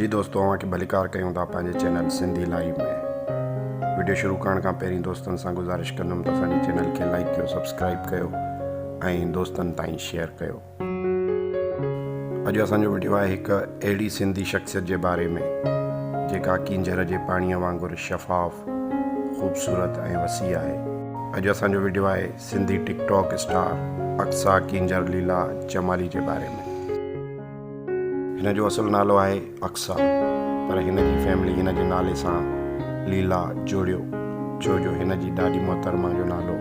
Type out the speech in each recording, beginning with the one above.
जी दोस्तों, अवां खे भलीकार कयूं था पंहिंजे चैनल सिंधी लाइव में। वीडियो शुरू करण खां पहिरीं दोस्तनि सां गुज़ारिश कंदुमि त असांजे चैनल खे लाइक कयो, सब्सक्राइब कयो ऐं दोस्तनि ताईं शेयर कयो। अॼु असांजो वीडियो आहे हिकु अहिड़ी सिंधी शख़्सियत जे बारे में जेका कींजर जे पाणीअ वांगुरु शफ़ाफ़, ख़ूबसूरत ऐं वसी आहे। अॼु असांजो वीडियो आहे सिंधी टिकटॉक स्टार अक्सा कींजर लीला जमाली जे बारे में। हिन जो असुलु नालो आहे अक्सा, पर हिन जी फैमिली हिन जे नाले सां लीला जोड़ियो छो जो हिन जी ॾाॾी मोहतरमा जो नालो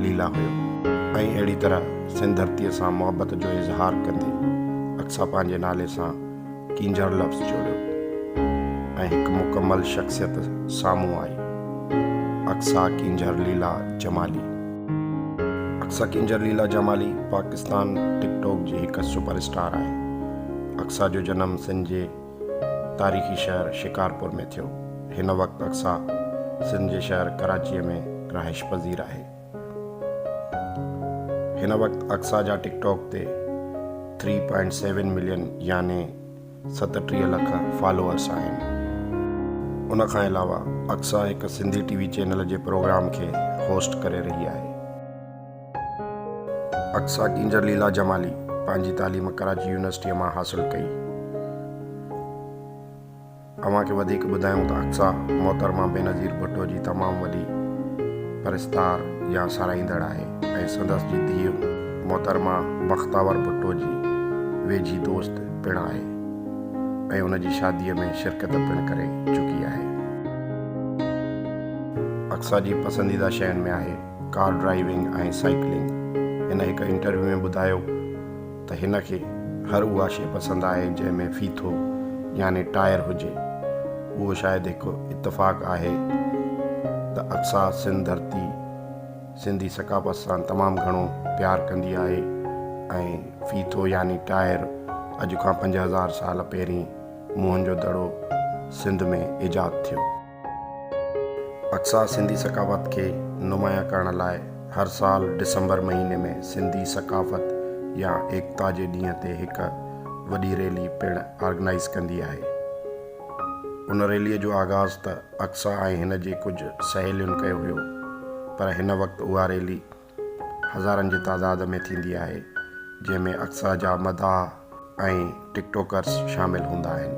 लीला हुयो। ऐं अहिड़ी तरह सिंध धरतीअ सां मुहबत जो इज़हार कंदे अक्सा पंहिंजे नाले सां कींजर लफ़्ज़ जोड़ियो ऐं हिकु मुकमल शख़्सियत साम्हूं आई, अक्सा कींजर लीला जमाली। अक्सा कींजर लीला जमाली पाकिस्तान टिकटॉक जी हिकु सुपरस्टार आहे। अक्सा जो जनम सिंध जे तारीख़ी शहर शिकारपुर में थियो। हिन वक़्तु अक्सा सिंध जे शहर कराचीअ में रहाइश पज़ीर आहे। हिन वक़्तु अक्सा जा टिकटॉक ते 3.7 मिलियन याने 37 लख फॉलोअर्स आहिनि। उन खां अलावा अक्सा हिकु सिंधी टीवी चैनल जे प्रोग्राम खे होस्ट करे रही आहे। अक्सा कींजर लीला जमाली पंहिंजी तालीम कराची यूनिवर्सिटीअ मां हासिलु कई। अवां खे वधीक ॿुधायूं त अक्सा मोहतरमा बेनज़ीर भुट्टो जी तमामु वॾी परिस्तार या साराईंदड़ आहे ऐं संदसि जी धीउ मोहतरमा बख़्तावर भुट्टो जी वेझी दोस्त पिणु आहे ऐं उन जी शादीअ में शिरकत पिणु करे चुकी आहे। अक्सा जी पसंदीदा शयुनि में आहे कार ड्राइविंग ऐं साइकिलिंग। हिन हिकु इंटरव्यू में ॿुधायो त हिन खे हर उहा शइ पसंदि आहे जंहिंमें फीथो याने टायर हुजे। उहो शायदि हिकु इत्तफ़ाक़ आहे त अक्सा सिंध धरती सिंधी सकाफ़त सां तमामु घणो प्यारु कंदी आहे ऐं फीथो यानी टायर अॼु खां 5000 साल पहिरीं मोहन दड़ो सिंध में ईजादु थियो। अक्सा सिंधी सकाफ़त खे नुमाया करण लाइ हर साल डिसंबर महीने में सिंधी सकाफ़त या एकता जे ॾींहं ते हिकु वॾी रैली पिणु ऑर्गेनाइज़ कंदी आहे। उन रैलीअ जो आगाज़ त अक्सा ऐं हिन जे कुझु सहेलियुनि कयो हुयो, पर हिन वक़्तु उहा रैली हज़ारनि जी तादाद में थींदी आहे जंहिंमें अक्सा जा मदाह ऐं टिकटॉकर्स शामिल हूंदा आहिनि।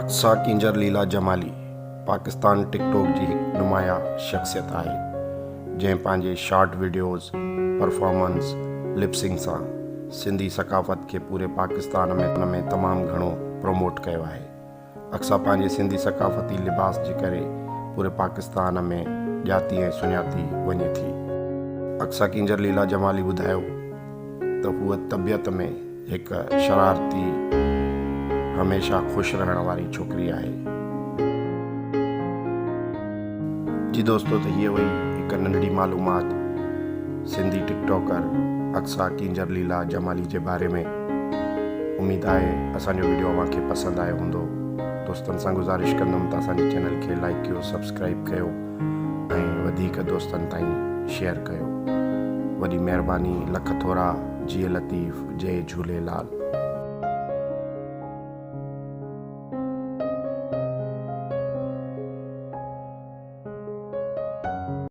अक्सा कींजर लीला जमाली पाकिस्तान टिकटॉक जी हिकु नुमाया शख़्सियत आहे जंहिं पंहिंजे शॉर्ट वीडियोज़, परफॉर्मेंस, लिपसिंग सां सिंधी सकाफ़त खे पूरे पाकिस्तान में तमामु घणो प्रमोट कयो आहे। अक्सा पंहिंजे सिंधी सकाफ़ती लिबास जे करे पूरे पाकिस्तान में ॼाती ऐं सुञाती वञे थी। अक्सा कींजर लीला जमाली ॿुधायो त हूअ तबियत में हिकु शरारती, हमेशह ख़ुशि रहण वारी छोकिरी आहे। जी दोस्तों, त हीअ हुई हिकु नंढड़ी मालूमात सिंधी टिकटॉकर अक्सा कींजर लीला जमाली जे बारे में। उमेद आहे असांजो वीडियो अव्हांखे पसंदि आयो हूंदो। दोस्तनि सां गुज़ारिश कंदुमि त असांजे चैनल खे लाइक कयो, सब्सक्राइब कयो ऐं वधीक दोस्तनि ताईं शेयर कयो। वॾी महिरबानी। लख थोरा। जी लतीफ़। जय झूलेलाल।